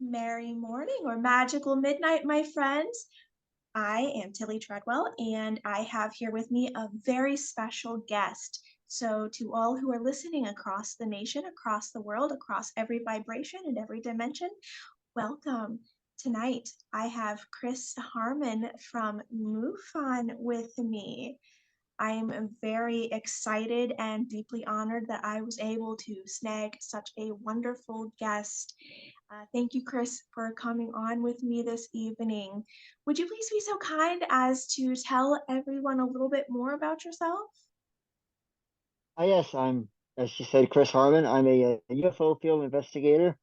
Merry morning or magical midnight, my friends. I am Tilly Treadwell, and I have here with me a very special guest. So, to all who are listening across the nation, across the world, across every vibration and every dimension, welcome. Tonight, I have Chris Harmon from MUFON with me. I am very excited and deeply honored that I was able to snag such a wonderful guest. Thank you, Chris, for coming on with me this evening. Would you please be so kind as to tell everyone a little bit more about yourself? Yes, as you said, Chris Harmon. I'm a UFO field investigator.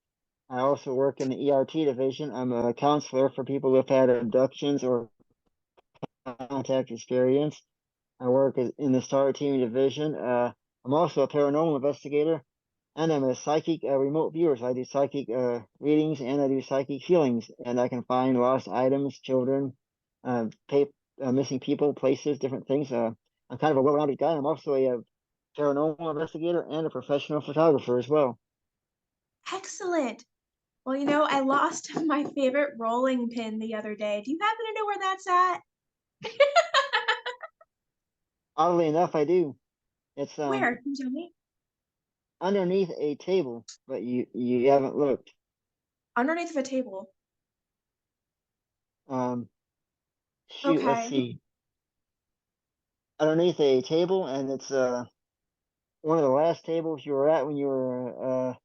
I also work in the ERT division. I'm a counselor for people who've had abductions or contact experience. I work in the STAR team division. I'm also a paranormal investigator, and I'm a psychic remote viewer. So I do psychic readings and I do psychic healings, and I can find lost items, children, uh, pa missing people, places, different things. I'm kind of a well-rounded guy. I'm also a paranormal investigator and a professional photographer as well. Excellent. Well, I lost my favorite rolling pin the other day. Do you happen to know where that's at? Oddly enough, I do. It's Where? Can you tell me? underneath a table, but you haven't looked. Underneath of a table. Um, Shoot, let's Okay. see. Underneath a table, and it's one of the last tables you were at when you were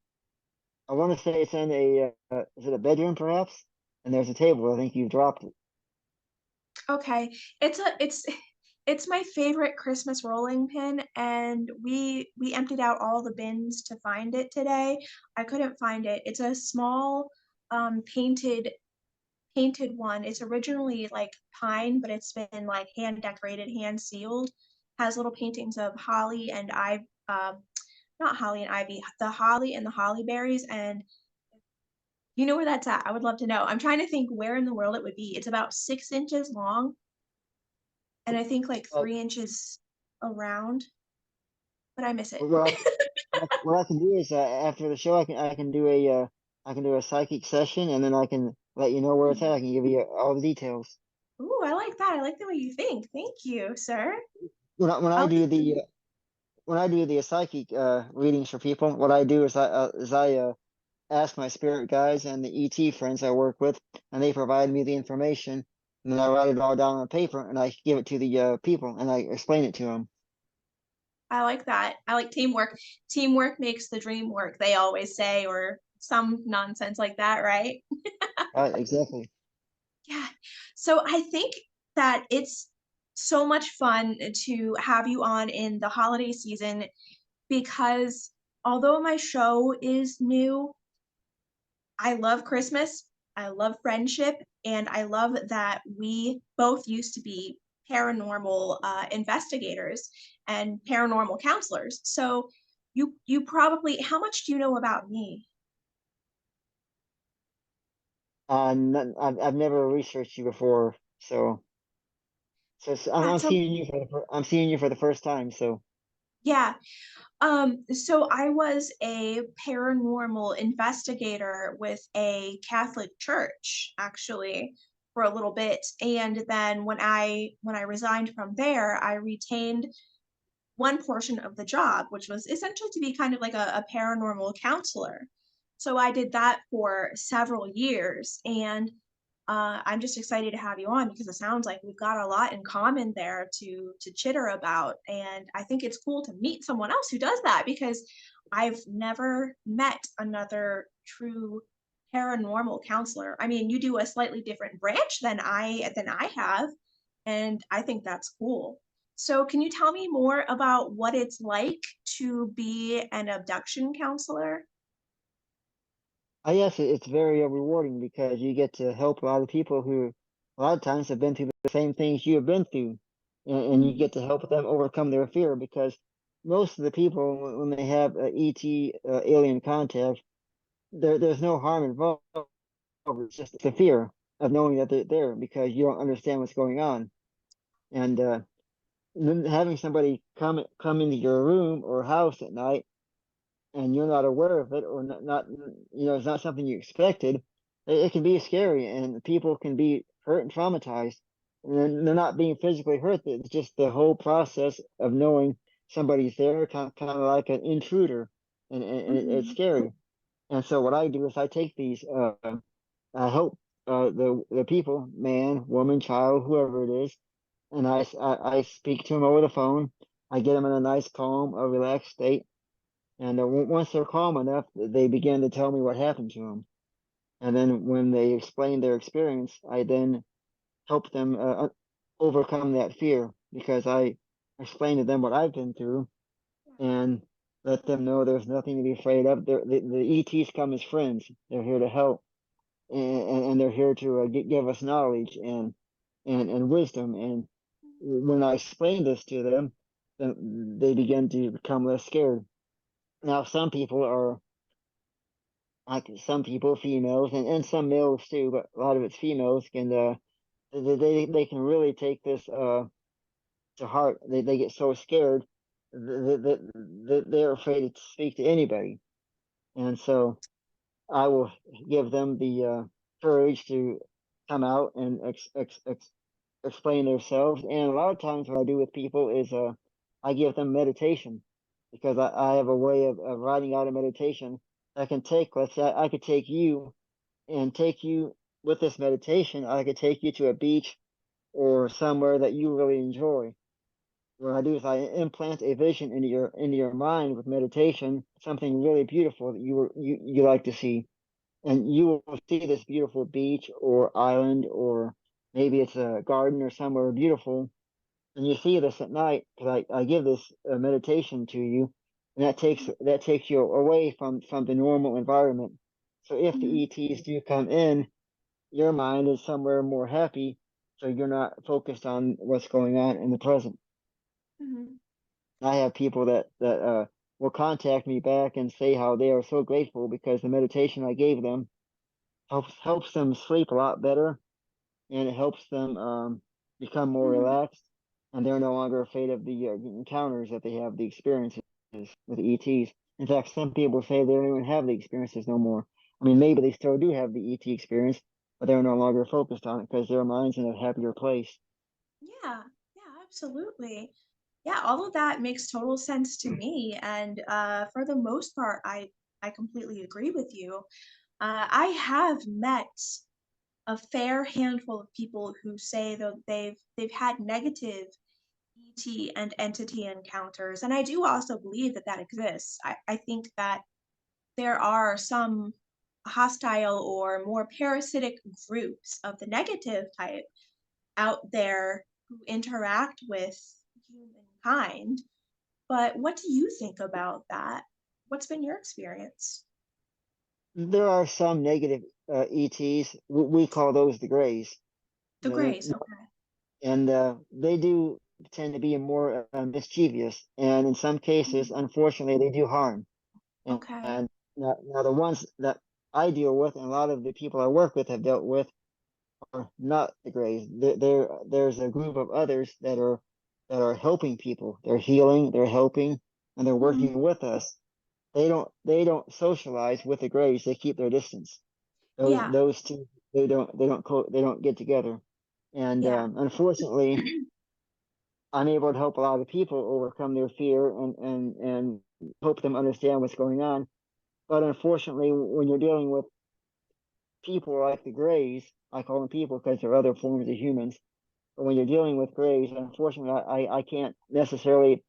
I want to say it's in a is it a bedroom perhaps? And there's a table. I think you dropped it. Okay. It's my favorite Christmas rolling pin, and we emptied out all the bins to find it today. I couldn't find it. It's a small painted one. It's originally like pine, but it's been like hand decorated, hand sealed. Has little paintings of holly and not holly and ivy, the holly and the holly berries. And you know where that's at? I would love to know. I'm trying to think where in the world it would be. It's about 6 inches long and I think like Uh, 3 inches around, but I miss it. what what I can do is after the show, I can do a psychic session, and then I can let you know where it's at. I can give you all the details. Ooh, I like that. I like the way you think. Thank you, sir. When I I'll do keep the when I do the psychic readings for people, what I do is I ask my spirit guides and the ET friends I work with, and they provide me the information, and then I write it all down on paper, and I give it to the people, and I explain it to them. I like that. I like teamwork. Teamwork makes the dream work, they always say, or some nonsense like that, right? Right, exactly. Yeah. So I think that it's so much fun to have you on in the holiday season because although my show is new, I love Christmas, I love friendship, and I love that we both used to be paranormal investigators and paranormal counselors. So you probably, how much do you know about me? I've never researched you before, I'm That's a seeing you for I'm seeing you for the first time. So Yeah. So I was a paranormal investigator with a Catholic church actually for a little bit. And then when I resigned from there, I retained one portion of the job, which was essentially to be kind of like a paranormal counselor. So I did that for several years, and I'm just excited to have you on because it sounds like we've got a lot in common there to chitter about, and I think it's cool to meet someone else who does that because I've never met another true paranormal counselor. I mean, you do a slightly different branch than I have, and I think that's cool. So, can you tell me more about what it's like to be an abduction counselor? I guess it's very rewarding because you get to help a lot of people who a lot of times have been through the same things you have been through, and you Mm. get to help them overcome their fear because most of the people when they have ET alien contact, there's no harm involved. It's just the fear of knowing that they're there because you don't understand what's going on. And then having somebody come into your room or house at night and you're not aware of it or not, it's not something you expected, it can be scary, and people can be hurt and traumatized. And then they're not being physically hurt. It's just the whole process of knowing somebody's there, kind of like an intruder, and it's Mhm. scary. And so what I do is I take these, I help the people, man, woman, child, whoever it is, and I speak to them over the phone. I get them in a nice, calm, relaxed state, and once they're calm enough, they begin to tell me what happened to them. And then when they explain their experience, I then help them overcome that fear because I explain to them what I've been through and let them know there's nothing to be afraid of. The ETs come as friends. They're here to help, and they're here to give us knowledge and wisdom. And when I explain this to them, then they begin to become less scared. Now, some people, females, and some males too, but a lot of it's females can they can really take this to heart. They get so scared that they're afraid to speak to anybody, and so I will give them the courage to come out and explain themselves. And a lot of times, what I do with people is I give them meditation because I have a way of writing out a meditation that can take. Let's say I could take you and take you with this meditation. I could take you to a beach or somewhere that you really enjoy. What I do is I implant a vision into your mind with meditation, something really beautiful that you like to see, and you will see this beautiful beach or island, or maybe it's a garden or somewhere beautiful, and you see this at night because I give this meditation to you, and that takes you away from the normal environment. So if the Mhm. ETs do come in, your mind is somewhere more happy, so you're not focused on what's going on in the present. Mhm. I have people that will contact me back and say how they are so grateful because the meditation I gave them helps them sleep a lot better, and it helps them become more Mhm. relaxed, and they're no longer afraid of the encounters that they have, the experiences with the ETs. In fact, some people say they don't even have the experiences no more. I mean, maybe they still do have the ET experience, but they're no longer focused on it because their mind's in a happier place. Yeah, yeah, absolutely. Yeah, all of that makes total sense to me. And for the most part, I completely agree with you. I have met a fair handful of people who say that they've had negative ET and entity encounters, and I do also believe that that exists. I think that there are some hostile or more parasitic groups of the negative type out there who interact with humankind. But what do you think about that? What's been your experience? There are some negative ETs. We call those the grays. The Uh, Greys, okay. and they do tend to be more mischievous, and in some cases, Mhm. unfortunately, they do harm. Okay. And now the ones that I deal with, and a lot of the people I work with have dealt with, are not the Greys. There's a group of others that are helping people. They're healing, they're helping, and they're Mhm. working with us. They don't socialize with the Greys. They keep their distance. Yeah, Those two they don't get together. And yeah. unfortunately, I'm able to help a lot of people overcome their fear and help them understand what's going on. But unfortunately, when you're dealing with people like the Greys, I call them people because they're other forms of humans. But when you're dealing with Greys, unfortunately, I can't necessarily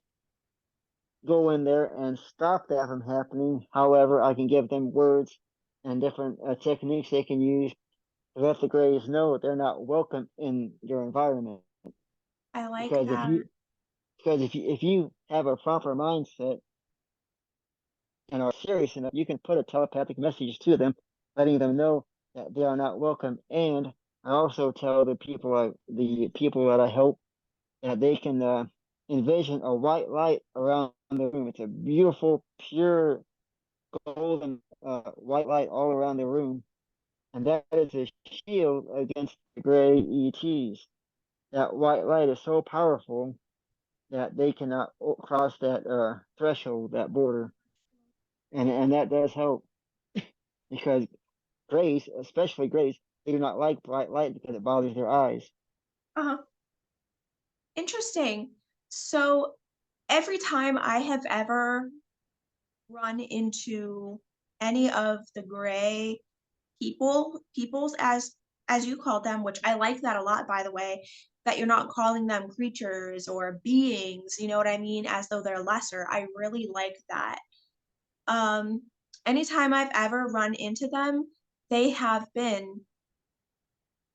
go in there and stop that from happening. However, I can give them words and different techniques they can use to let the Greys know that they're not welcome in your environment. I like Because if that. you if you have a proper mindset and are serious enough, you can put a telepathic message to them, letting them know that they are not welcome. And I also tell the people that I help that they can envision a white light around the room. It's a beautiful, pure, golden white light all around the room, and that is a shield against the gray ETs. That white light is so powerful that they cannot cross that threshold, that border, and that does help because grays, especially grays, they do not like bright light because it bothers their eyes. Uh-huh. Interesting. So every time I have ever run into any of the gray peoples as you called them, which I like that a lot, by the way, that you're not calling them creatures or beings, you know what I mean, as though they're lesser. I really like that. Um, Anytime I've ever run into them, they have been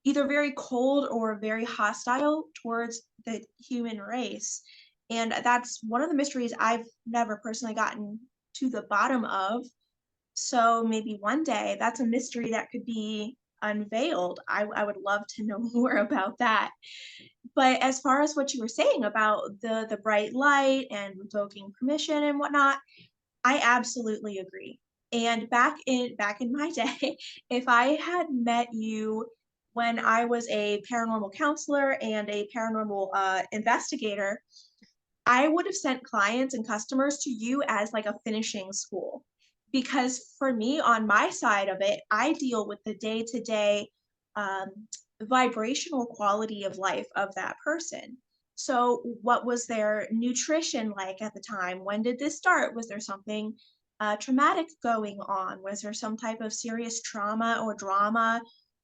either very cold or very hostile towards the human race. And that's one of the mysteries I've never personally gotten to the bottom of. So maybe one day that's a mystery that could be unveiled. I would love to know more about that. But as far as what you were saying about the bright light and revoking permission and whatnot, I absolutely agree. And back in my day, if I had met you when I was a paranormal counselor and a paranormal investigator, I would have sent clients and customers to you as like a finishing school. Because for me, on my side of it, I deal with the day to day vibrational quality of life of that person. So, what was their nutrition like at the time? When did this start? Was there something traumatic going on? Was there some type of serious trauma or drama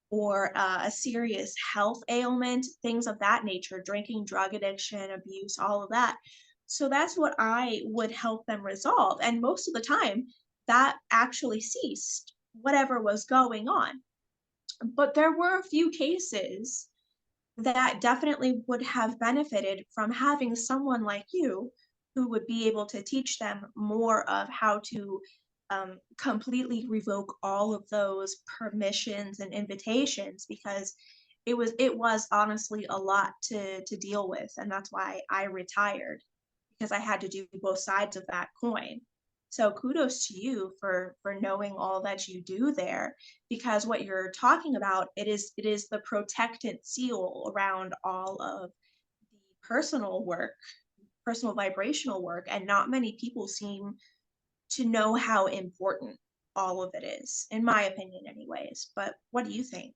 or a serious health ailment, things of that nature, drinking, drug addiction, abuse, all of that. So that's what I would help them resolve. And most of the time, that actually ceased, whatever was going on. But there were a few cases that definitely would have benefited from having someone like you who would be able to teach them more of how to completely revoke all of those permissions and invitations because it was honestly a lot to deal with, and that's why I retired because I had to do both sides of that coin. So kudos to you for knowing all that you do there, because what you're talking about, it is the protectant seal around all of the personal work, personal vibrational work, and not many people seem to know how important all of it is, in my opinion anyways. But what do you think?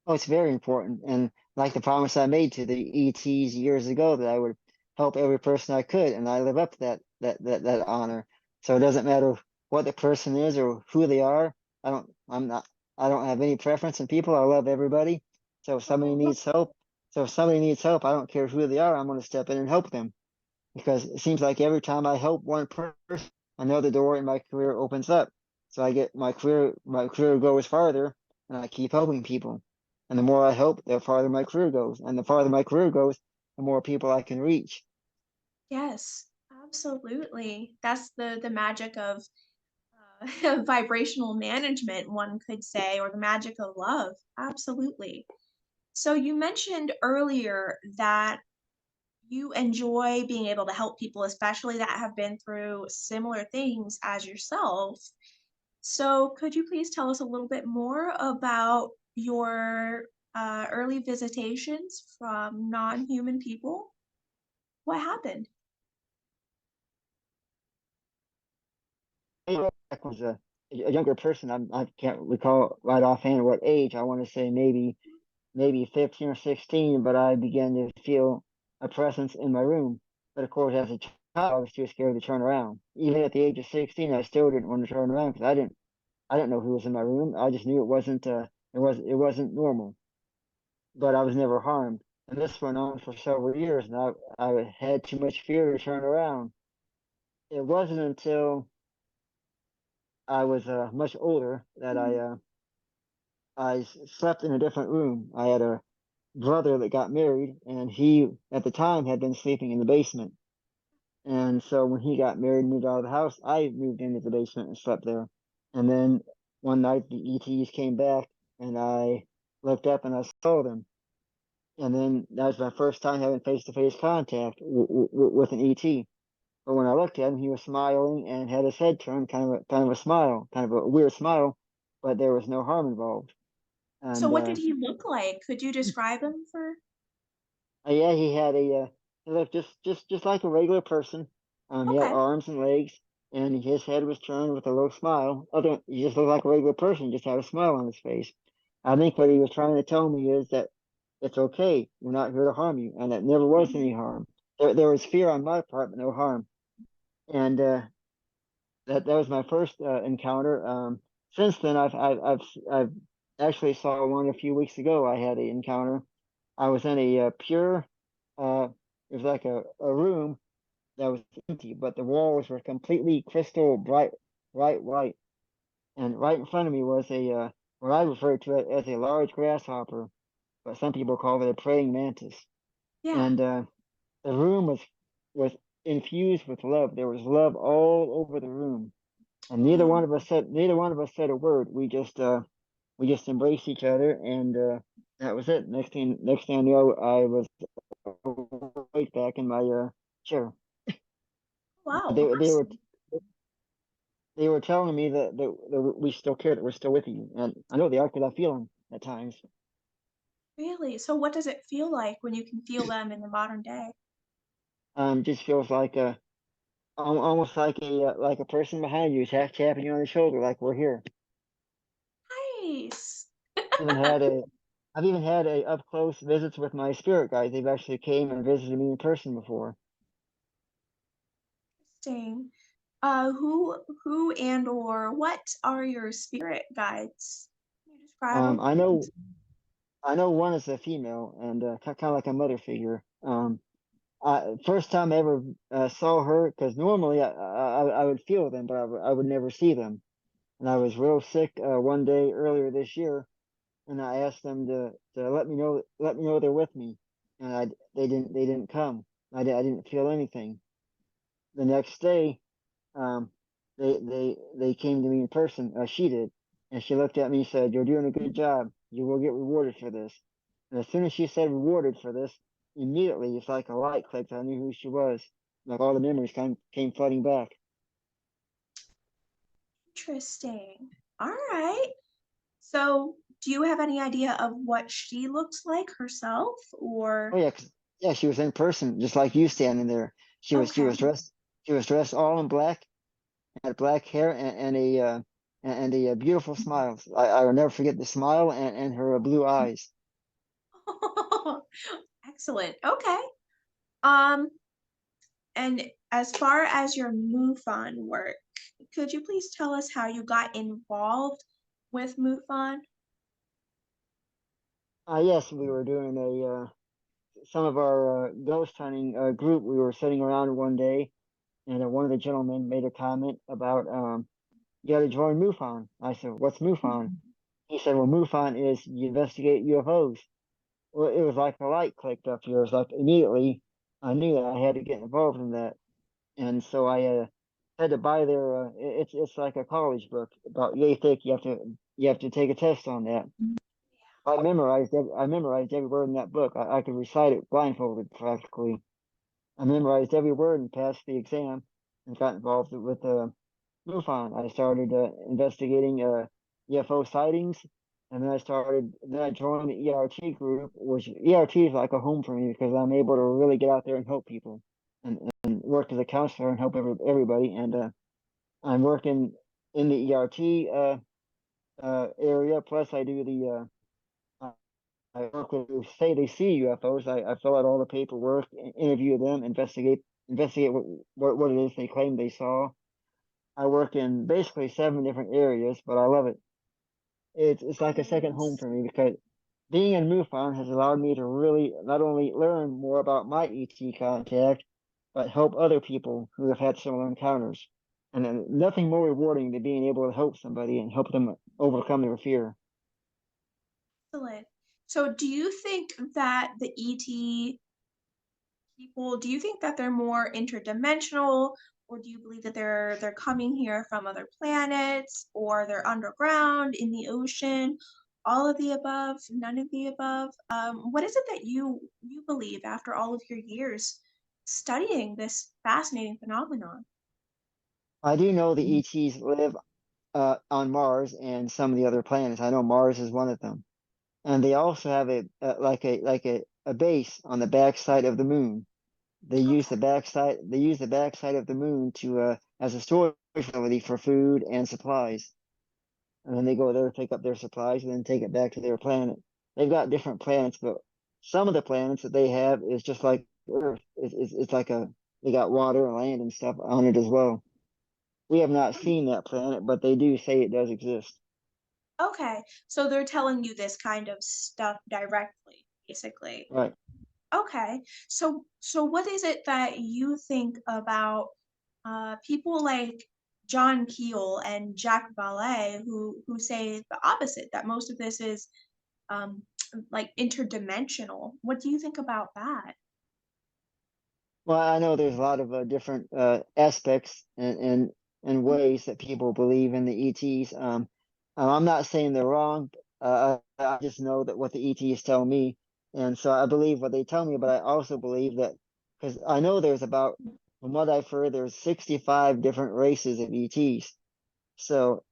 Oh, it's very important. And like the promise I made to the ETs years ago that I would help every person I could, and I live up to that honor. So it doesn't matter what the person is or who they are. I'm not I don't have any preference in people. I love everybody. So if somebody Oh, needs help, I don't care who they are, I'm gonna step in and help them. Because it seems like every time I help one person, another door in my career opens up. So I get my career goes farther, and I keep helping people. And the more I help, the farther my career goes. And the farther my career goes, the more people I can reach. yes, absolutely. That's the magic of vibrational management, one could say, or the magic of love. Absolutely. So you mentioned earlier that you enjoy being able to help people, especially that have been through similar things as yourself. So could you please tell us a little bit more about your early visitations from non-human people? What happened? I was a younger person. I can't recall right offhand what age. I want to say maybe 15 or 16, but I began to feel a presence in my room. But of course, as a child, I was too scared to turn around. Even at the age of 16, I still didn't want to turn around because I didn't know who was in my room. I just knew it wasn't normal. But I was never harmed. And this went on for several years, and I had too much fear to turn around. It wasn't until I was much older that I slept in a different room. I had a brother that got married, and he at the time had been sleeping in the basement. And so when he got married and moved out of the house, I moved into the basement and slept there. And then one night the ETs came back, and I looked up and I saw them. And then that was my first time having face-to-face contact with an ET. But when I looked at him, he was smiling and had his head turned, kind of a smile, kind of a weird smile, but there was no harm involved. So And what did he look like? Could you describe him for? yeah, he looked just like a regular person. He had Okay. arms and legs, and his head was turned with a little smile. Other, he just looked like a regular person, just had a smile on his face. I think what he was trying to tell me is that it's okay. We're not here to harm you, and that never was any harm. There was fear on my part, but no harm. And that was my first encounter. Since then, I've actually saw one a few weeks ago. I had an encounter. I was in a pure, it was like a room that was empty, but the walls were completely crystal bright white. And right in front of me was a what I refer to it as a large grasshopper, but some people call it a praying mantis. Yeah. And the room was infused with love. There was love all over the room, and Oh, neither one of us said a word. We just embraced each other, and that was it. Next thing I knew, I was right back in my chair. wow. They were Awesome. they were telling me that we still care, that we're still with you, and I know they are because I feel them at times. Really? So what does it feel like when you can feel them in the modern day? Just feels like almost like a person behind you tapping you on the shoulder, like we're here. Nice. Even had a I've even had a up close visits with my spirit guides. They've actually came and visited me in person before. Interesting. Who and or what are your spirit guides? Can you describe Um, them? I know I know one is a female and kind of like a mother figure. First time I ever saw her, because normally I would feel them, but I would never see them. And I was real sick one day earlier this year, and I asked them to let me know they're with me, and they didn't come. I didn't feel anything. The next day, um, they came to me in person. She did, and she looked at me and said, "You're doing a good job. You will get rewarded for this." And as soon as she said rewarded for this, immediately it's like a light clicked. I knew who she was. Like all the memories came flooding back. Interesting. All right. So, do you have any idea of what she looks like herself Oh or yeah, yeah, she was in person, just like you standing there. okay. She was dressed all in black, had black hair and a beautiful smile. I will never forget the smile and her blue eyes. Excellent. Okay. Um, and as far as your MUFON work, could you please tell us how you got involved with MUFON? Yes, we were doing a some of our ghost hunting group. We were sitting around one day, and one of the gentlemen made a comment about you got to join MUFON. I said, "What's MUFON?" He said, "Well, MUFON is you investigate UFOs." Well, it was like a light clicked up here. It was like immediately I knew that I had to get involved in that, and so I had to buy their. It's like a college book about yay thick. You have to take a test on that. I memorized every word in that book. I could recite it blindfolded practically. I memorized every word and passed the exam and got involved with MUFON. I started investigating UFO sightings, and then I joined the ERT group, which ERT is like a home for me because I'm able to really get out there and help people and work as a counselor and help everybody. And I'm working in the ERT area. Plus, I work with who say they see UFOs. I fill out all the paperwork, interview them, investigate what it is they claim they saw. I work in basically 7 different areas, but I love it. It's like a second home Nice. for me because being in MUFON has allowed me to really not only learn more about my ET contact, but help other people who have had similar encounters. And then nothing more rewarding than being able to help somebody and help them overcome their fear. Excellent. So, do you think that the ET people, do you think that they're more interdimensional, or do you believe that they're coming here from other planets, or they're underground in the ocean? All of the above, none of the above. What is it that you believe after all of your years studying this fascinating phenomenon? I do know the ETs live on Mars and some of the other planets. I know Mars is one of them, and they also have a base on the backside of the moon. They use the backside of the moon to as a storage facility for food and supplies. And then they go there, pick up their supplies, and then take it back to their planet. They've got different planets, but some of the planets that they have is just like Earth. It's like they got water and land and stuff on it as well. We have not seen that planet, but they do say it does exist. Okay, so they're telling you this kind of stuff directly, basically. Right. Okay, so what is it that you think about people like John Keel and Jack Valet who say the opposite, that most of this is um, like interdimensional? What do you think about that? Well, I know there's a lot of different aspects and ways that people believe in the ETs. I'm not saying they're wrong. I just know that what the ETs tell me, and so I believe what they tell me. But I also believe that because I know there's about, from what I've heard, there's 65 different races of ETs. So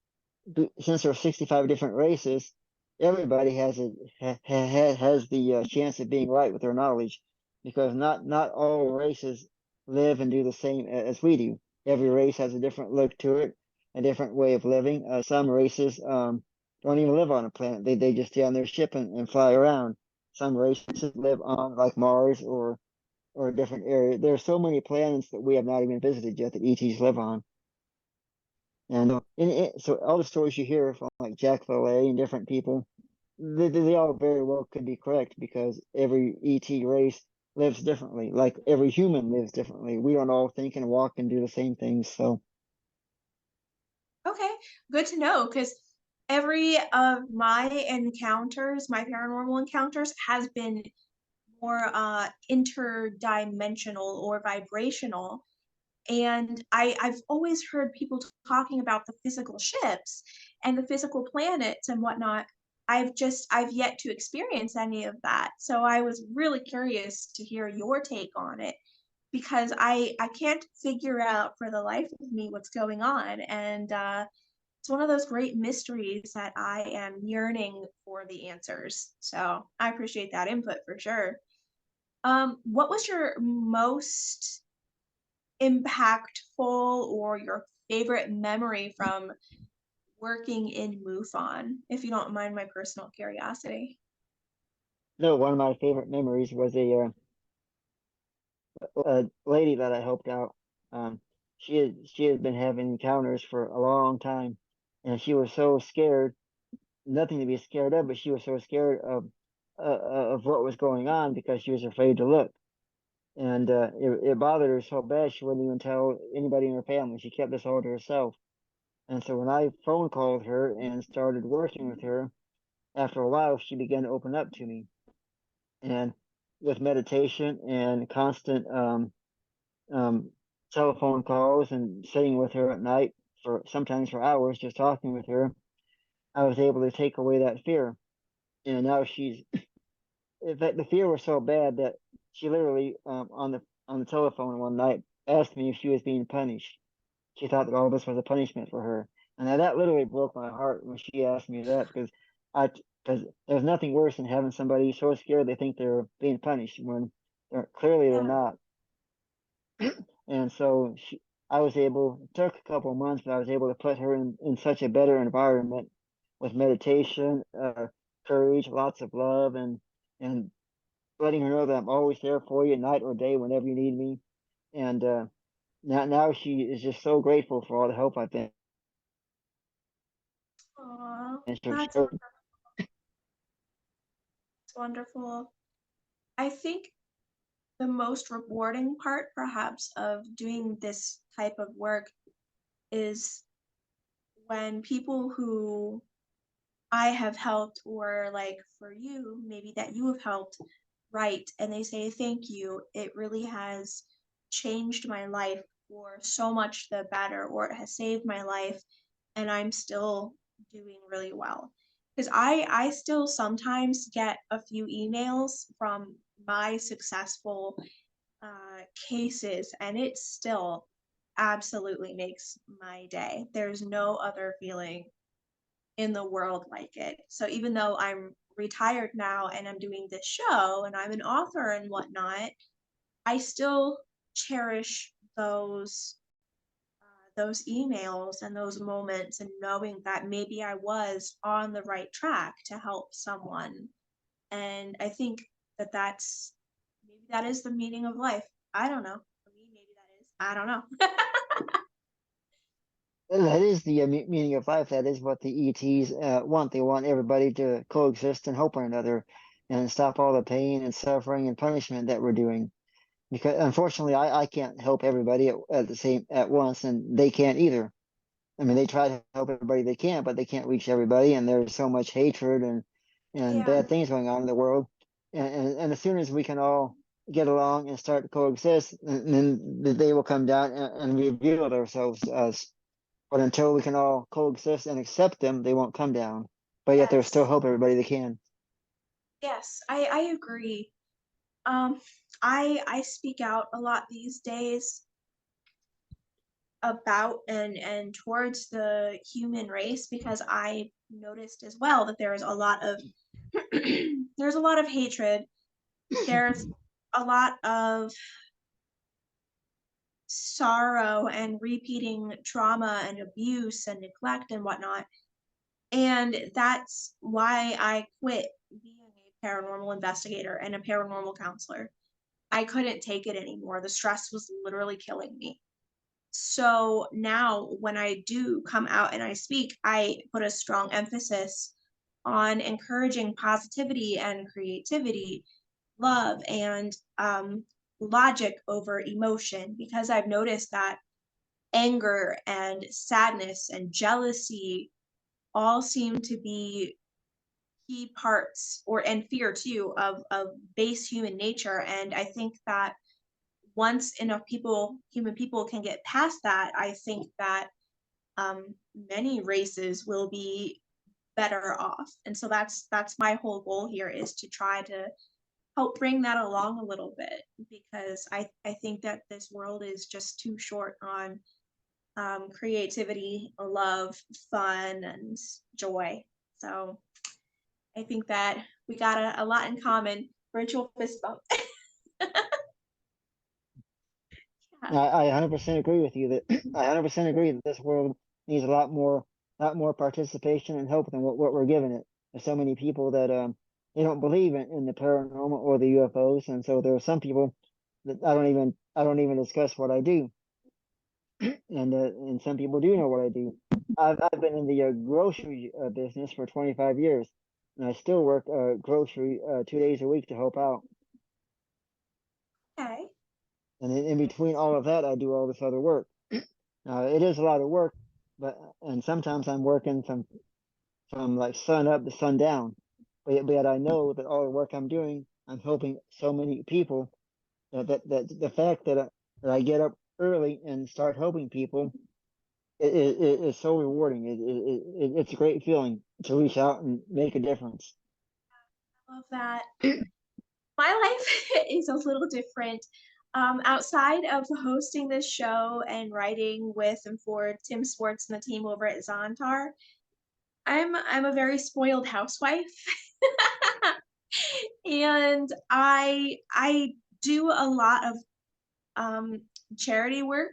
since there are 65 different races, everybody has the chance of being right with their knowledge, because not all races live and do the same as we do. Every race has a different look to it, a different way of living. Some races don't even live on a planet. They just stay on their ship and fly around. Some races live on like Mars or a different area. There are so many planets that we have not even visited yet that ETs live on. So all the stories you hear from like Jack Valet and different people, they all very well could be correct, because every ET race lives differently. Like every human lives differently. We don't all think and walk and do the same things. So Okay, good to know because every of my encounters, my paranormal encounters, has been more interdimensional or vibrational. And I've always heard people talking about the physical ships and the physical planets and whatnot. I've yet to experience any of that. So I was really curious to hear your take on it because I can't figure out for the life of me what's going on. And it's one of those great mysteries that I am yearning for the answers. So I appreciate that input for sure. What was your most impactful or your favorite memory from working in MUFON, if you don't mind my personal curiosity? no, one of my favorite memories was a lady that I helped out. Um, she had been having encounters for a long time, and she was so scared, nothing to be scared of, but she was so scared of what was going on because she was afraid to look. And it bothered her so bad she wouldn't even tell anybody in her family. She kept this all to herself. And so when I phone called her and started working with her, after a while she began to open up to me. And with meditation and constant um, telephone calls and sitting with her at night for sometimes for hours, just talking with her, I was able to take away that fear. And now she's, in fact, the fear was so bad that she literally on the telephone one night asked me if she was being punished. She thought that all this was a punishment for her, and that literally broke my heart when she asked me that, I because there's nothing worse than having somebody so scared they think they're being punished when clearly they're Yeah. not. And so I was able. It took a couple of months, but I was able to put her in such a better environment with meditation, courage, lots of love, and letting her know that I'm always there for you, night or day, whenever you need me. And now she is just so grateful for all the help I've been. Aw, And so that's wonderful. I think the most rewarding part, perhaps, of doing this type of work is when people who I have helped, or like for you, maybe that you have helped, write and they say, thank you. It really has changed my life for so much the better, or it has saved my life, and I'm still doing really well. Because I still sometimes get a few emails from my successful cases, and it still absolutely makes my day. There's no other feeling in the world like it. So even though I'm retired now and I'm doing this show and I'm an author and whatnot, I still cherish those those emails and those moments and knowing that maybe I was on the right track to help someone. And I think that that's maybe that is the meaning of life. I don't know. For me, maybe that is. I don't know. And that is the meaning of life. That is what the ETs want. They want everybody to coexist and help one another and stop all the pain and suffering and punishment that we're doing. Because unfortunately, I can't help everybody at the same at once, and they can't either. I mean, they try to help everybody they can, but they can't reach everybody, and there's so much hatred and Yeah. bad things going on in the world. And as soon as we can all get along and start to coexist, and then the day will come down and reveal themselves to us. But until we can all coexist and accept them, they won't come down. But yet there's still Yes. hope everybody they can. Yes. I agree. Um, I speak out a lot these days about and towards the human race because I noticed as well that there is a lot of there's a lot of hatred. There's a lot of sorrow and repeating trauma and abuse and neglect and whatnot. And that's why I quit being a paranormal investigator and a paranormal counselor. I couldn't take it anymore. The stress was literally killing me. So now when I do come out and I speak, I put a strong emphasis on encouraging positivity and creativity, love, and logic over emotion, because I've noticed that anger and sadness and jealousy all seem to be key parts, or and fear too, of base human nature. And I think that once enough people, human people, can get past that, I think that many races will be better off. And so that's my whole goal here, is to try to help bring that along a little bit, because I think that this world is just too short on creativity, love, fun, and joy. So I think that we got a lot in common. Virtual fist bump. Yeah. I 100% agree with you that I 100% agree that this world needs lot more participation and help than what we're giving it. There's so many people that they don't believe in the paranormal or the UFOs, and so there are some people that I don't even discuss what I do, and some people do know what I do. I've been in the grocery business for 25 years, and I still work grocery 2 days a week to help out. Okay. And in between all of that, I do all this other work. It is a lot of work, but and sometimes I'm working from like sun up to sundown. But yet I know that all the work I'm doing, I'm helping so many people that the fact that I get up early and start helping people it is so rewarding. It's a great feeling to reach out and make a difference. Love that. My life is a little different. Outside of hosting this show and writing with and for Tim Sports and the team over at Zontar, I'm a very spoiled housewife. And I do a lot of um, charity work,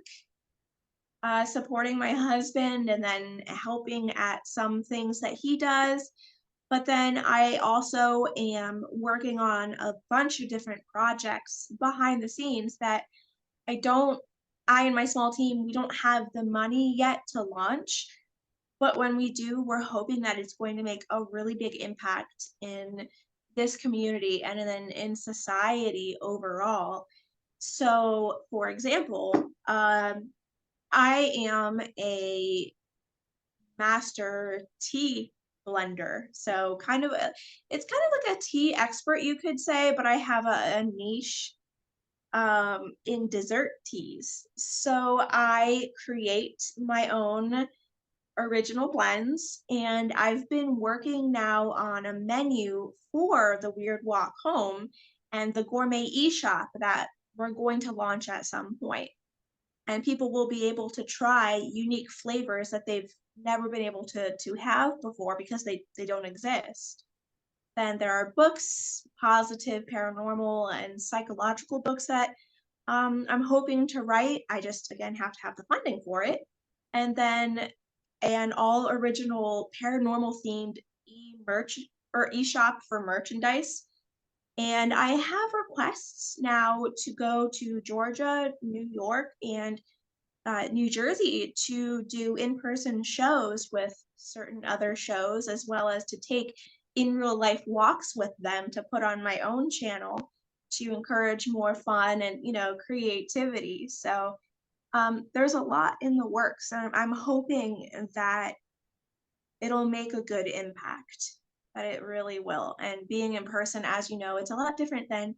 supporting my husband and then helping at some things that he does. But then I also am working on a bunch of different projects behind the scenes that I don't, I and my small team, we don't have the money yet to launch. But when we do, we're hoping that it's going to make a really big impact in this community and then in society overall. So, for example, I am a master tea blender. So kind of it's kind of like a tea expert, you could say, but I have a niche in dessert teas. So I create my own original blends, and I've been working now on a menu for the Weird Walk Home and the gourmet e-shop that we're going to launch at some point. And people will be able to try unique flavors that they've never been able to have before because they don't exist. Then there are books, positive, paranormal, and psychological books that I'm hoping to write. I just, again, have to have the funding for it. and then an all original paranormal themed e-merch or e-shop for merchandise. And I have requests now to go to Georgia, New York, and New Jersey to do in-person shows with certain other shows, as well as to take in real life walks with them to put on my own channel to encourage more fun and creativity. So there's a lot in the works, and I'm hoping that it'll make a good impact. That it really will. And being in person, as you know, it's a lot different than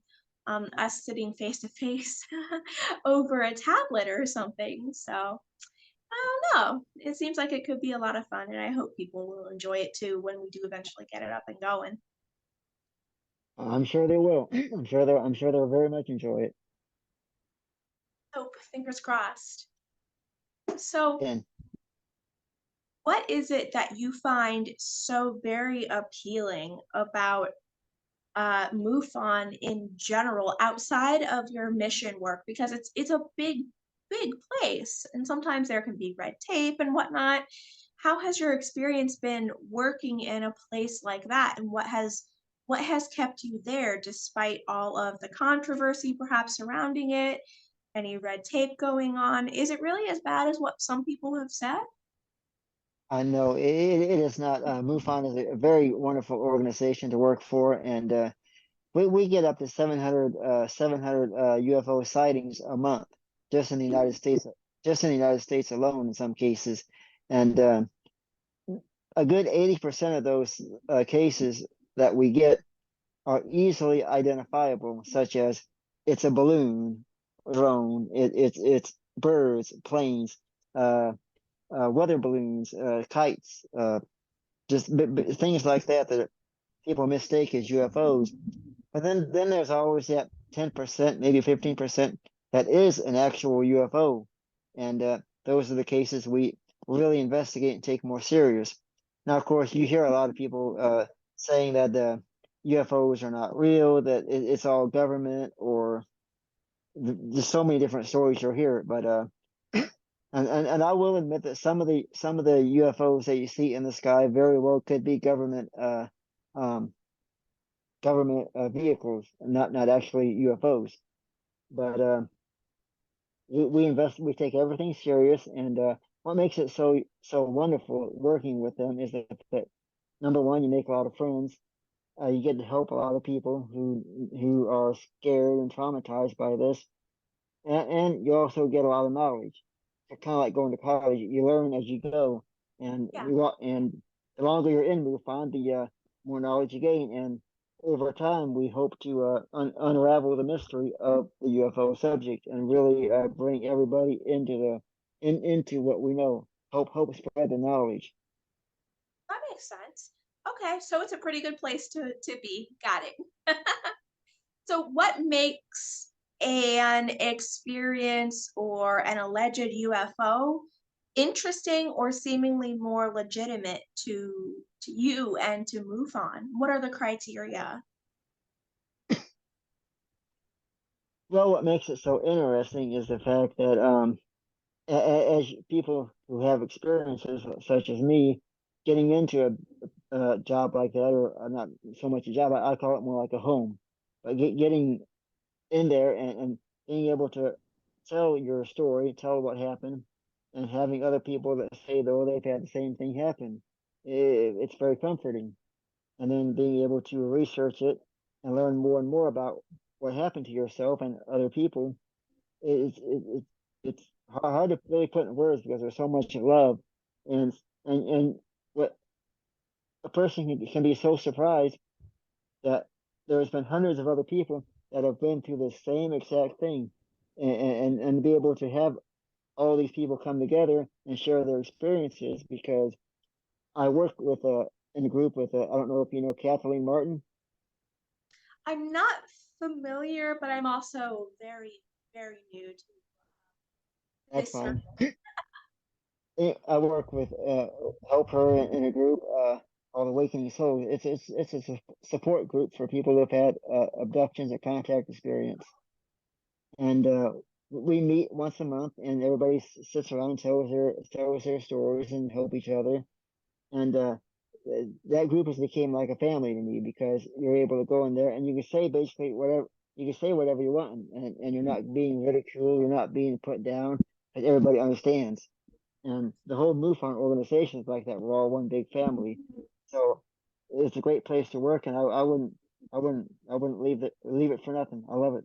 us sitting face to face over a tablet or something. So I don't know. It seems like it could be a lot of fun, and I hope people will enjoy it too when we do eventually get it up and going. I'm sure they will. I'm sure they'll very much enjoy it. Hope, fingers crossed. So, And what is it that you find so very appealing about MUFON in general outside of your mission work? Because it's a big place, and sometimes there can be red tape and whatnot. How has your experience been working in a place like that, and what has kept you there despite all of the controversy perhaps surrounding it, any red tape going on? Is it really as bad as what some people have said? I know it is not. MUFON is a very wonderful organization to work for, and we get up to 700 UFO sightings a month just in the United States, just in the United States alone in some cases, and a good 80% of those cases that we get are easily identifiable, such as it's a balloon, drone, it's birds, planes, uh, weather balloons, kites, just things like that that people mistake as UFOs. But then there's always that 10%, maybe 15% that is an actual UFO, and those are the cases we really investigate and take more serious. Now, of course, you hear a lot of people saying that the UFOs are not real, that it's all government, or there's so many different stories you'll hear. But and I will admit that some of the UFOs that you see in the sky very well could be um, government vehicles, not actually UFOs. But we take everything serious, and what makes it so wonderful working with them is that number one, you make a lot of friends. You get to help a lot of people who are scared and traumatized by this, and you also get a lot of knowledge. It's kind of like going to college. You learn as you go, and Yeah. and the longer you're in MUFON, the more knowledge you gain. And over time, we hope to unravel the mystery of the UFO subject and really bring everybody into what we know. Hope spread the knowledge. That makes sense. Okay, so it's a pretty good place to be. Got it. So, what makes an experience or an alleged UFO interesting or seemingly more legitimate to you and to MUFON? What are the criteria? Well, what makes it so interesting is the fact that as people who have experiences such as me, getting into a job like that, or not so much a job, I call it more like a home, but getting in there and being able to tell your story, tell what happened, and having other people that say though they've had the same thing happen, it's very comforting. And then being able to research it and learn more and more about what happened to yourself and other people, it's hard to really put in words because there's so much love, and and what a person can be so surprised that there's been hundreds of other people that have been through the same exact thing, and be able to have all these people come together and share their experiences. Because I work with a in a group with I don't know if you know Kathleen Martin. I'm not familiar, but I'm also very new to That's this fine. circle. I work with help her in a group called Awakening Souls. It's a support group for people who've had abductions or contact experience. And we meet once a month, and everybody sits around and tells their stories and help each other. And that group has became like a family to me because you're able to go in there and you can say basically whatever you can say whatever you want, and you're not being ridiculed, you're not being put down, because everybody understands. And the whole MUFON organization is like that. We're all one big family, so it's a great place to work, and I wouldn't leave it for nothing. I love it.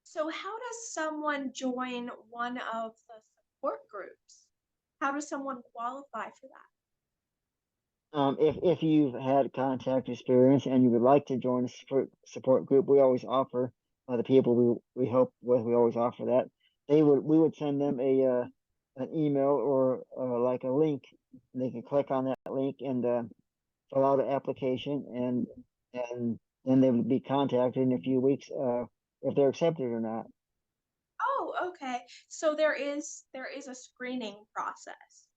So how does someone join one of the support groups? How does someone qualify for that? If you've had contact experience and you would like to join a support group, we always offer the people we help with. We always offer that. We would send them a an email or like a link. And they can click on that link and fill out an application, and then they would be contacted in a few weeks if they're accepted or not. Oh, okay. So there is a screening process.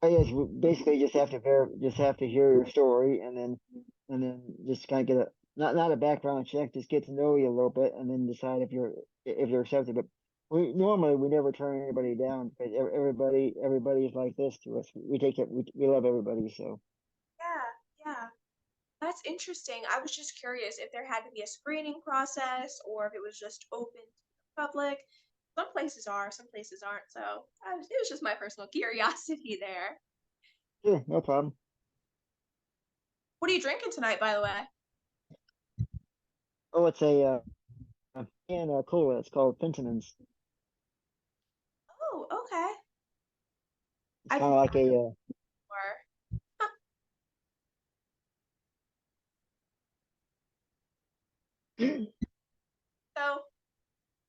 Oh yes, we basically just have to just have to hear your story, and then just kind of get a not a background check, just get to know you a little bit, and then decide if you're accepted. But we never turn anybody down because everybody is like this to us. We take it we love everybody. So Yeah, yeah. That's interesting. I was just curious if there had to be a screening process or if it was just open to the public. Some places are, some places aren't. So it was just my personal curiosity there. sure, no problem. What are you drinking tonight, by the way? Oh, it's a can cola. It's called Pentimans. Oh, okay. It's I've kind heard of like a before. So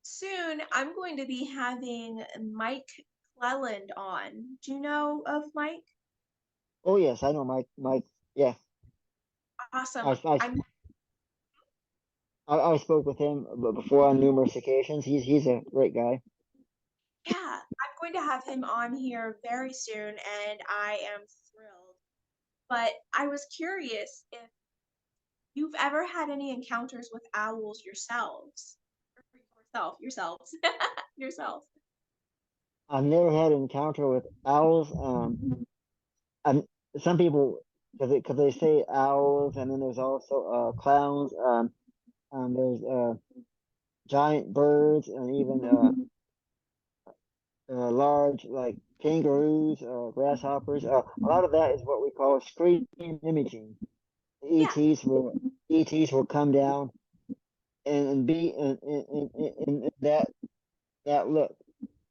soon I'm going to be having Mike Cleland on. Do you know of Mike? oh yes, I know Mike. Yeah, Awesome. I I I spoke with him before on numerous occasions. He's a great guy. Yeah, I'm going to have him on here very soon, and I am thrilled. But I was curious if you've ever had any encounters with owls yourselves. Or yourselves, yourselves. I've never had an encounter with owls. I'm some people because they say owls, and then there's also clowns. There's giant birds, and even large like kangaroos, grasshoppers. A lot of that is what we call screen imaging. The Yeah, ETs will come down and be in that look.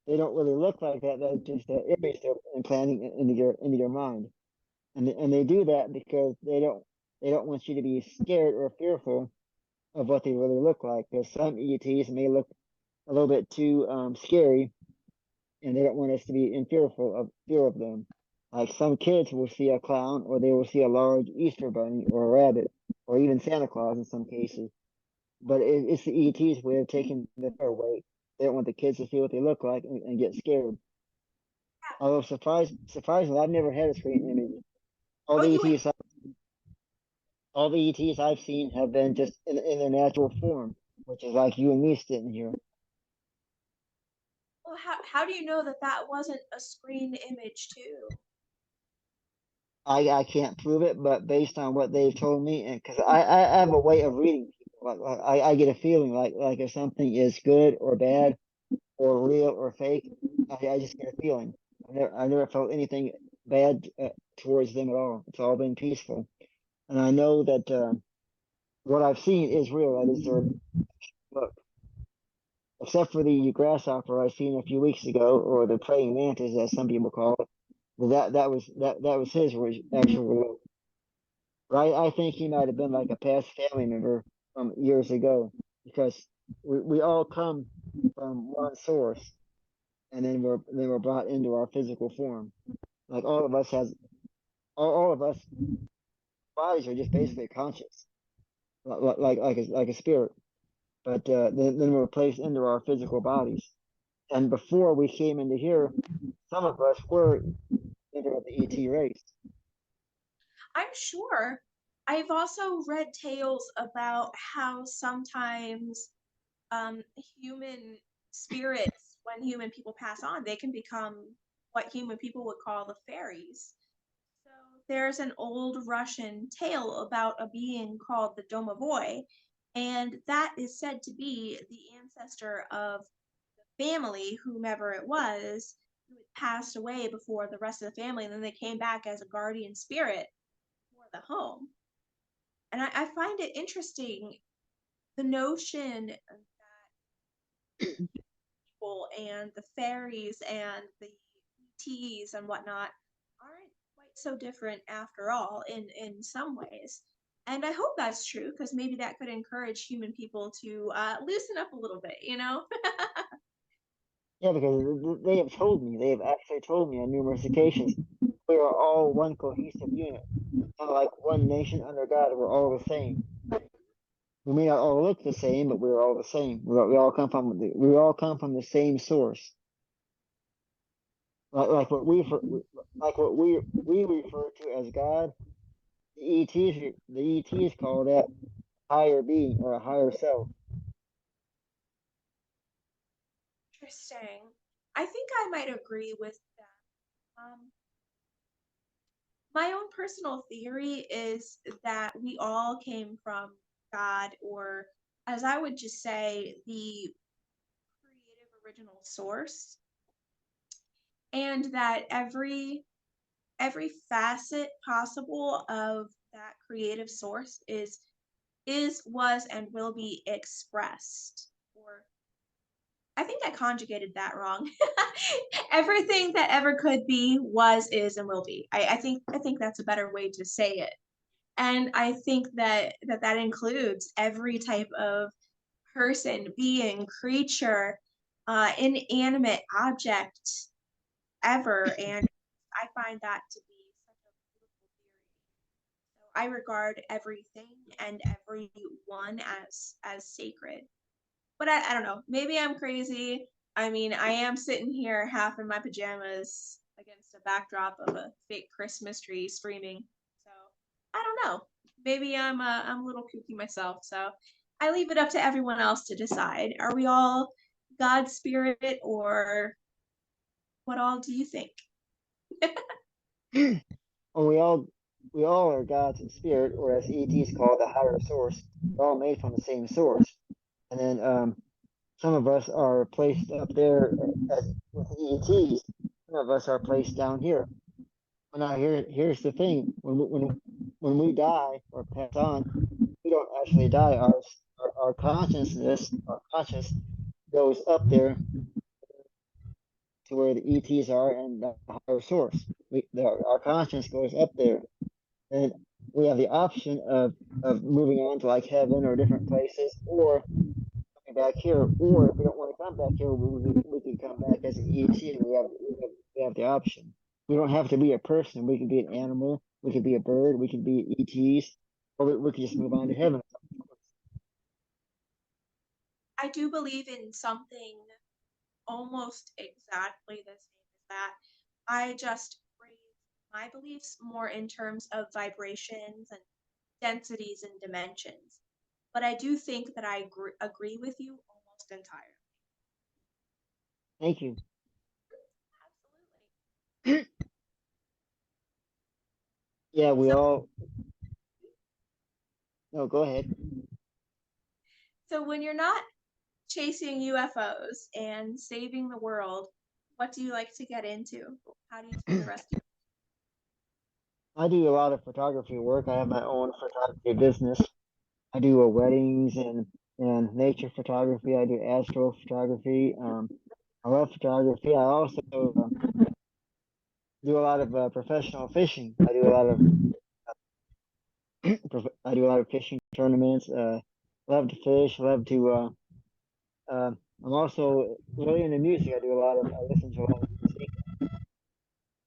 They don't really look like that. That's just an image they're implanting into your mind, and they do that because they don't want you to be scared or fearful of what they really look like. Because some ETs may look a little bit too scary, and they don't want us to be in fear of them. Like some kids will see a clown, or they will see a large Easter bunny or a rabbit, or even Santa Claus in some cases. But it's the ET's way of taking the fear away. They don't want the kids to see what they look like and get scared. yeah. Although surprisingly, I've never had a screen image. All Oh, the you ETs, all the ETs I've seen have been just in their natural form, which is like you and me sitting here. well, how do you know that that wasn't a screen image too? I can't prove it, but based on what they've told me, and because I have a way of reading people, I get a feeling like if something is good or bad or real or fake, I just get a feeling. I never felt anything bad towards them at all. It's all been peaceful, and I know that what I've seen is real. That is their look, except for the grasshopper I seen a few weeks ago, or the praying mantis, as some people call it. That was his actual. Right? I think he might have been like a past family member from years ago because we all come from one source, and then we're brought into our physical form. Like all of us bodies are just basically conscious, like a spirit. But then we're placed into our physical bodies. And before we came into here, some of us were into the ET race. I'm sure. I've also read tales about how sometimes human spirits, when human people pass on, they can become what human people would call the fairies. So there's an old Russian tale about a being called the Domovoi, and that is said to be the ancestor of the family, whomever it was, who had passed away before the rest of the family, and then they came back as a guardian spirit for the home. And I find it interesting, the notion that people and the fairies and the ETs and whatnot aren't quite so different after all in some ways. And I hope that's true, because maybe that could encourage human people to loosen up a little bit, you know? Yeah, because they have told me, they have actually told me on numerous occasions, we are all one cohesive unit. Not like one nation under God, we're all the same. We may not all look the same, but we're all the same. We all come from the same source. Like what we refer to as God, the ETs call that higher being or a higher self. Interesting. I think I might agree with that. My own personal theory is that we all came from God, or as I would just say, the creative original source, and that every facet possible of that creative source is was and will be expressed. Or I think I conjugated that wrong. Everything that ever could be was, is, and will be. I think that's a better way to say it. And I think that includes every type of person, being, creature, inanimate object ever. And I find that to be such a beautiful theory. So I regard everything and everyone as sacred. But I don't know. Maybe I'm crazy. I mean, I am sitting here half in my pajamas against a backdrop of a fake Christmas tree screaming. So I don't know. Maybe I'm a little kooky myself. So I leave it up to everyone else to decide. Are we all God's spirit, or what all do you think? And we all are God's spirit, or as ETs call it, a higher source. We're all made from the same source. And then some of us are placed up there with the ETs. Some of us are placed down here. Well, now here's the thing: when we die or pass on, we don't actually die. Our consciousness, our conscious, goes up there to where the ETs are and the higher source. Our conscience goes up there, and we have the option of moving on to like heaven or different places, or coming back here. Or if we don't want to come back here, we can come back as an ET, and we have the option. We don't have to be a person. We can be an animal. We can be a bird. We can be ETs, or we can just move on to heaven. I do believe in something almost exactly the same as that. I just phrase my beliefs more in terms of vibrations and densities and dimensions. But I do think that I agree with you almost entirely. Thank you. Absolutely. Yeah, we So, all. No, go ahead. so when you're not chasing UFOs and saving the world, what do you like to get into? How do you spend the rest of I do a lot of photography work. I have my own photography business. I do weddings and nature photography. I do astrophotography. I love photography. I also do a lot of professional fishing. I do a lot of fishing tournaments. Love to fish. Love to. I'm also really into music. I listen to a lot of music.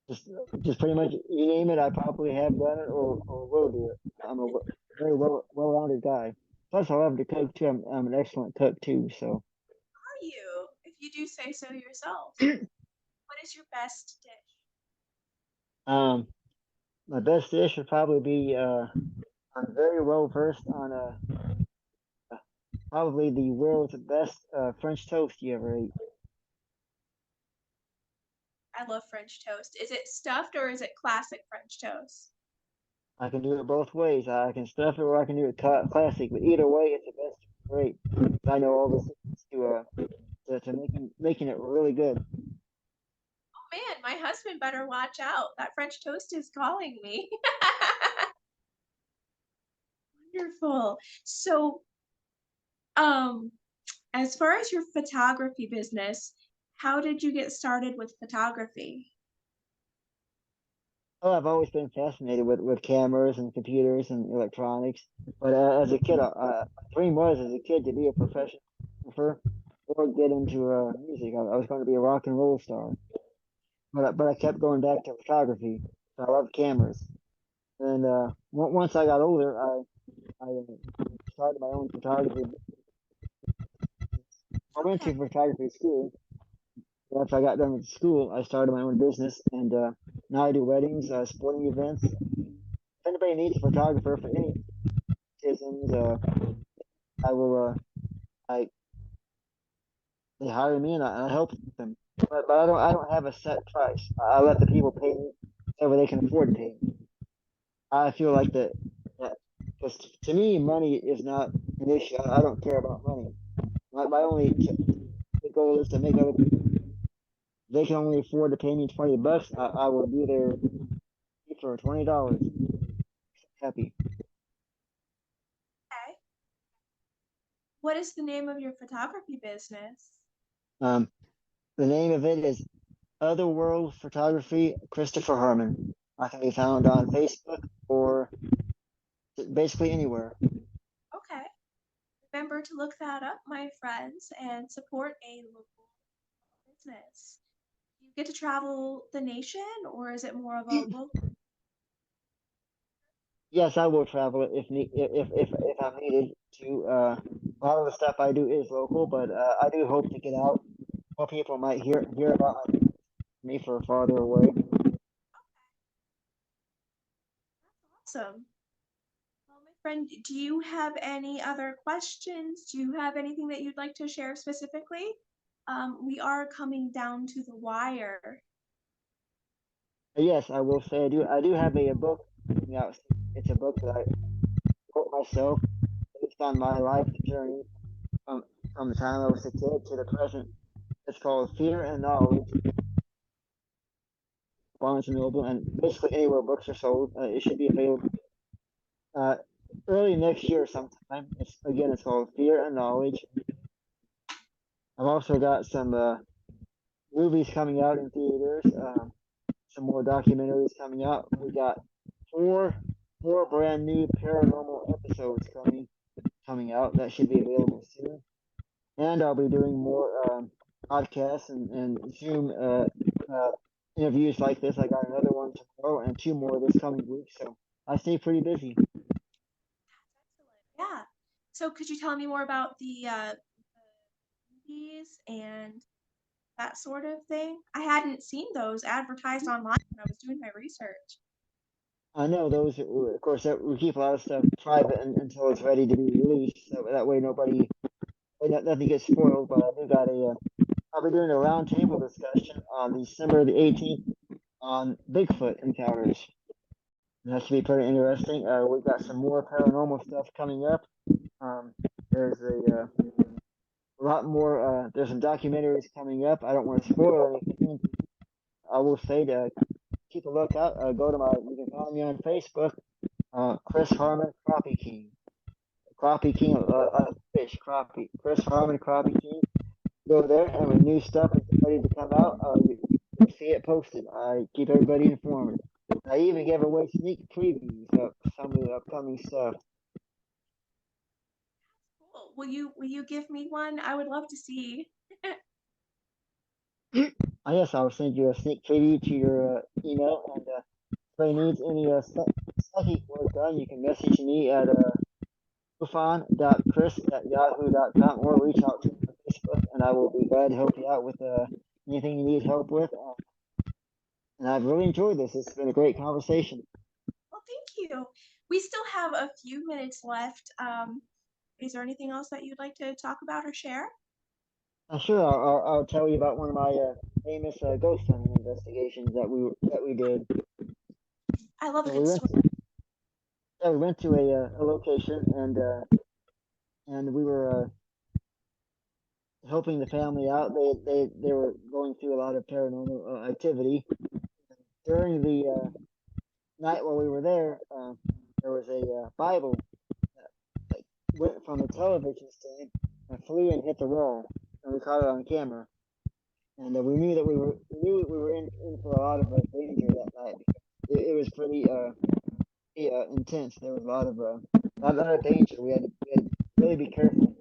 Just, just pretty much you name it, I probably have done it or will do it. I'm a very well-rounded guy. Plus, I love to cook too. I'm an excellent cook too. So, are you, if you do say so yourself? What is your best dish? um, my best dish would probably be I'm very well versed probably the world's best French toast you ever ate. I love French toast. Is it stuffed or is it classic French toast? I can do it both ways. I can stuff it or I can do it classic. But either way, it's the best. Great. I know all the secrets to making it really good. Oh man, my husband better watch out. That French toast is calling me. Wonderful. So, um, as far as your photography business, how did you get started with photography? Oh, I've always been fascinated with cameras and computers and electronics. But as a kid, my dream was as a kid to be a professional photographer or get into music. I was going to be a rock and roll star. But I kept going back to photography. So I love cameras. And once I got older, I started my own photography. I went Okay. to photography school. After I got done with school, I started my own business, and now I do weddings, sporting events. If anybody needs a photographer for any seasons, I will. I They hire me, and I help them. But I don't have a set price. I let the people pay me whatever they can afford to pay me. I feel like that because to me, money is not an issue. I don't care about money. My only goal is to make other people. They can only afford to pay me $20. I will be there for $20. Happy. Okay. What is the name of your photography business? Um, the name of it is Otherworld Photography, Christopher Harmon. I can be found on Facebook or basically anywhere. Okay. Remember to look that up, my friends, and support a local business. Do you get to travel the nation or is it more of a local? Yes, I will travel if I'm needed to. A lot of the stuff I do is local, but I do hope to get out. More people might hear about me for farther away. Awesome. Well, my friend, do you have any other questions? Do you have anything that you'd like to share specifically? We are coming down to the wire. Yes, I will say I do have a book coming out. It's a book that I wrote myself based on my life journey from from the time I was a kid to the present. It's called Fear and Knowledge, Barnes and Noble, and basically anywhere books are sold. It should be available uh, early next year sometime. It's called Fear and Knowledge. I've also got some movies coming out in theaters. Some more documentaries coming out. We got four four brand new paranormal episodes coming out that should be available soon. And I'll be doing more podcasts and Zoom interviews like this. I got another one tomorrow and two more this coming week, so I stay pretty busy. Excellent. Yeah. So could you tell me more about the movies and that sort of thing? I hadn't seen those advertised online when I was doing my research. I know those, of course, that we keep a lot of stuff private until it's ready to be released, so that way nothing gets spoiled. But I do got I'll be doing a roundtable discussion on December the 18th on Bigfoot encounters. That should be pretty interesting. We've got some more paranormal stuff coming up. Um, there's a lot more. There's some documentaries coming up. I don't want to spoil anything. I will say to keep a lookout. Go to you can follow me on Facebook, Chris Harmon Crappie King. Crappie King, fish, crappie. Chris Harmon Crappie King. Go there, and when new stuff is ready to come out, you'll see it posted. I keep everybody informed. I even give away sneak previews of some of the upcoming stuff. Cool. Will you give me one? I would love to see. Yes, I'll send you a sneak preview to your email, and if anybody needs any psychic work done, you can message me at mufon.chris@yahoo.com or reach out to me on Facebook, and I will be glad to help you out with anything you need help with. And I've really enjoyed this. It's been a great conversation. Well, thank you. We still have a few minutes left. Is there anything else that you'd like to talk about or share? Sure, I'll tell you about one of my famous ghost hunting investigations that we did. I love a So good story. we went to a location and we were helping the family out. They were going through a lot of paranormal activity during the night while we were there. There was a Bible that went from the television stand and flew and hit the wall, and we caught it on camera. And we knew that we were in for a lot of danger that night. It was pretty intense. There was a lot of danger. We had to really be careful.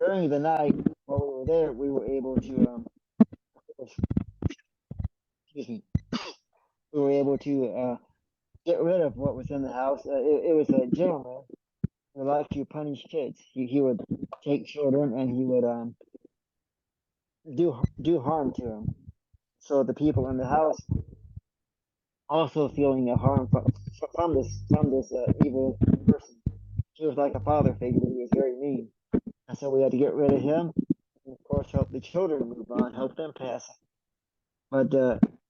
During the night while we were there, we were able to excuse me, we were able to get rid of what was in the house. It was a gentleman who liked to punish kids. He would take children and he would do harm to them. So the people in the house also feeling a harm from this evil person. He was like a father figure, but he was very mean, and so we had to get rid of him. And of course, help the children move on, help them pass. But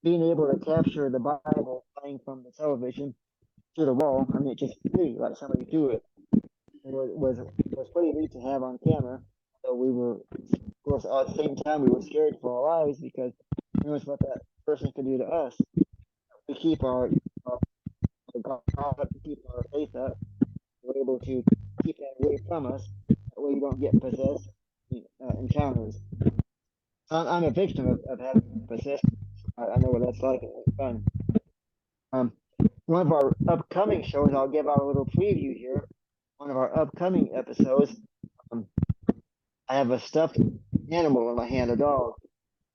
being able to capture the Bible playing from the television to the wall, I mean, it just flew like somebody threw it. It was pretty neat to have on camera. So we were, of course, at the same time, we were scared for our lives because who knows what that person could do to us. We keep our God up, to keep our faith up. We're able to keep that away from us. That way, you don't get possessed encounters. I'm a victim of having possessed. I know what that's like. It's fun. Um, one of our upcoming shows, I'll give out a little preview here. One of our upcoming episodes, um, I have a stuffed animal in my hand, a dog,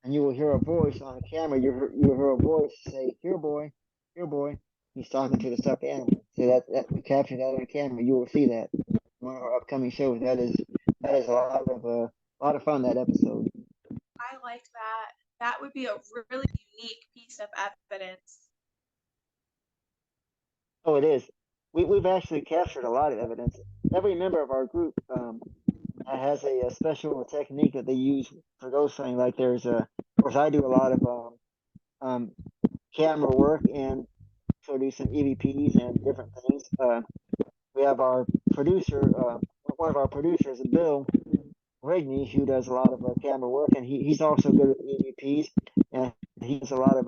and you will hear a voice on the camera. You will hear a voice say, "Here, boy, here, boy." He's talking to the stuffed animal. So that we captured that on camera. You will see that in one of our upcoming shows. That is a lot of fun. That episode. I like that. That would be a really unique piece of evidence. Oh, it is. We've actually captured a lot of evidence. Every member of our group has a special technique that they use for ghost hunting. Like of course, I do a lot of um, camera work and so do some EVPs and different things. We have our producer, one of our producers, Bill Rigney, who does a lot of camera work, and he's also good with EVPs, and he does a lot of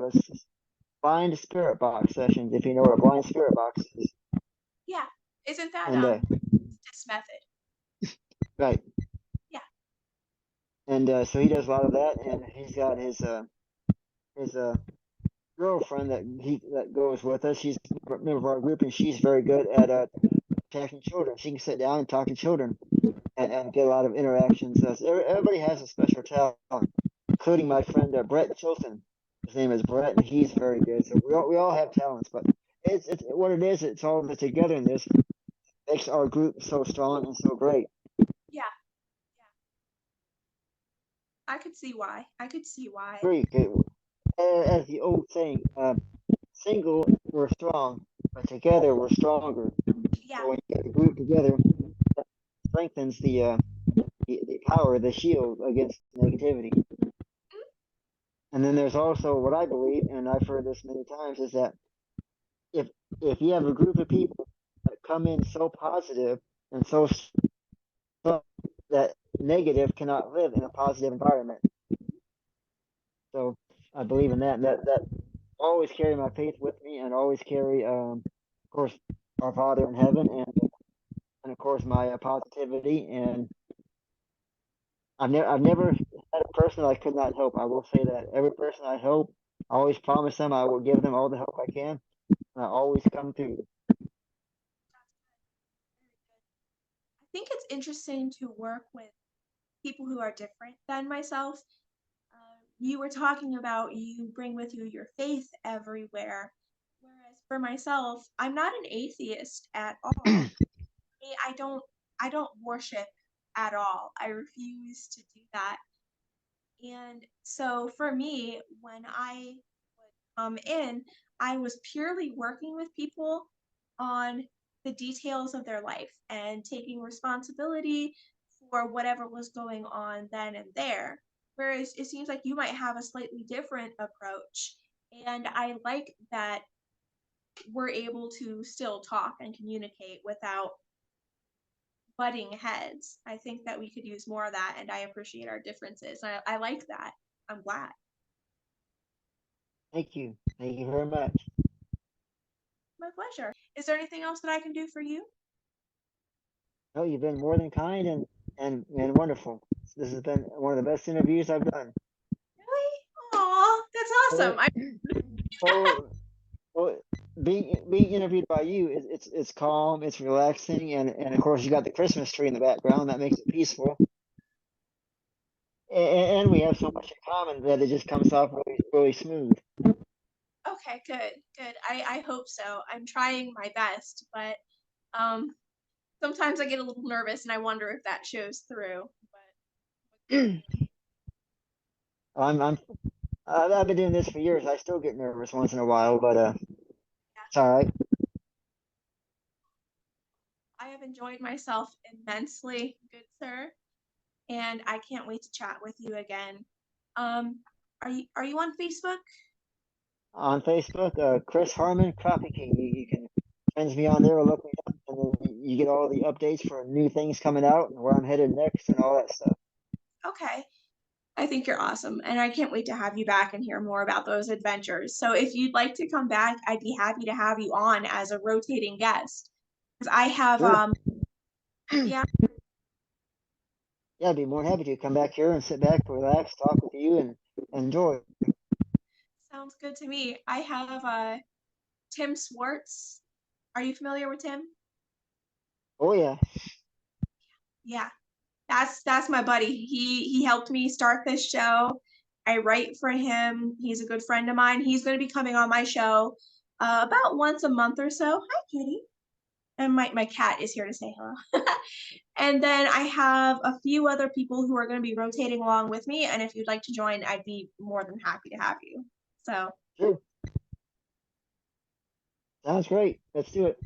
blind spirit box sessions, if you know what a blind spirit box is. Yeah. Isn't that And this method? right, Yeah. and so he does a lot of that, and he's got his girlfriend that goes with us. She's a member of our group, and she's very good at talking to children. She can sit down and talk to children and get a lot of interactions. So everybody has a special talent, including my friend Brett Chilton. His name is Brett, and he's very good. So we all have talents, but it's what it is. It's all the togetherness makes our group so strong and so great. Yeah. Yeah. I could see why. I could see why. Great, as the old saying, single we're strong, but together we're stronger. Yeah. So when you get the group together, that strengthens the power, the shield against negativity. And then there's also what I believe, and I've heard this many times, is that if if you have a group of people that come in so positive and so strong that negative cannot live in a positive environment. So I believe in that. That always carry my faith with me, and always carry, of course, our Father in heaven, and of course my positivity. And I've never had a person that I could not help. I will say that every person I help, I always promise them I will give them all the help I can, and I always come through. I think it's interesting to work with people who are different than myself. You were talking about you bring with you your faith everywhere, whereas for myself, I'm not an atheist at all. I don't I don't worship at all. I refuse to do that. And so for me, when I would come in, I was purely working with people on the details of their life and taking responsibility for whatever was going on then and there. Whereas it seems like you might have a slightly different approach. And I like that we're able to still talk and communicate without butting heads. I think that we could use more of that, and I appreciate our differences. I like that. I'm glad. Thank you. Thank you very much. My pleasure. Is there anything else that I can do for you? No, you've been more than kind and wonderful. This has been one of the best interviews I've done. Really? Aw, that's Uh, awesome. Well, well, being interviewed by you, it's calm, it's relaxing, and of course you got the Christmas tree in the background that makes it peaceful. And we have so much in common that it just comes off really smooth. Okay, good, good. I hope so. I'm trying my best, but um, sometimes I get a little nervous and I wonder if that shows through. I'm I've been doing this for years. I still get nervous once in a while, but it's all right. I have enjoyed myself immensely, good sir, and I can't wait to chat with you again. Um, are you on Facebook? On Facebook, Chris Harmon, Crappie King. You can friends me on there or look me up, and then you get all the updates for new things coming out and where I'm headed next and all that stuff. Okay. I think you're awesome, and I can't wait to have you back and hear more about those adventures. So if you'd like to come back, I'd be happy to have you on as a rotating guest. Because I have Sure. yeah, Yeah, I'd be more than happy to come back here and sit back, relax, talk with you, and enjoy. sounds good to me. I have Tim Swartz. Are you familiar with Tim? Oh yeah. Yeah. That's my buddy. He helped me start this show. I write for him. He's a good friend of mine. He's going to be coming on my show about once a month or so. Hi, kitty. And my cat is here to say hello. And then I have a few other people who are going to be rotating along with me. And if you'd like to join, I'd be more than happy to have you. So Sure. Sounds great. Let's do it.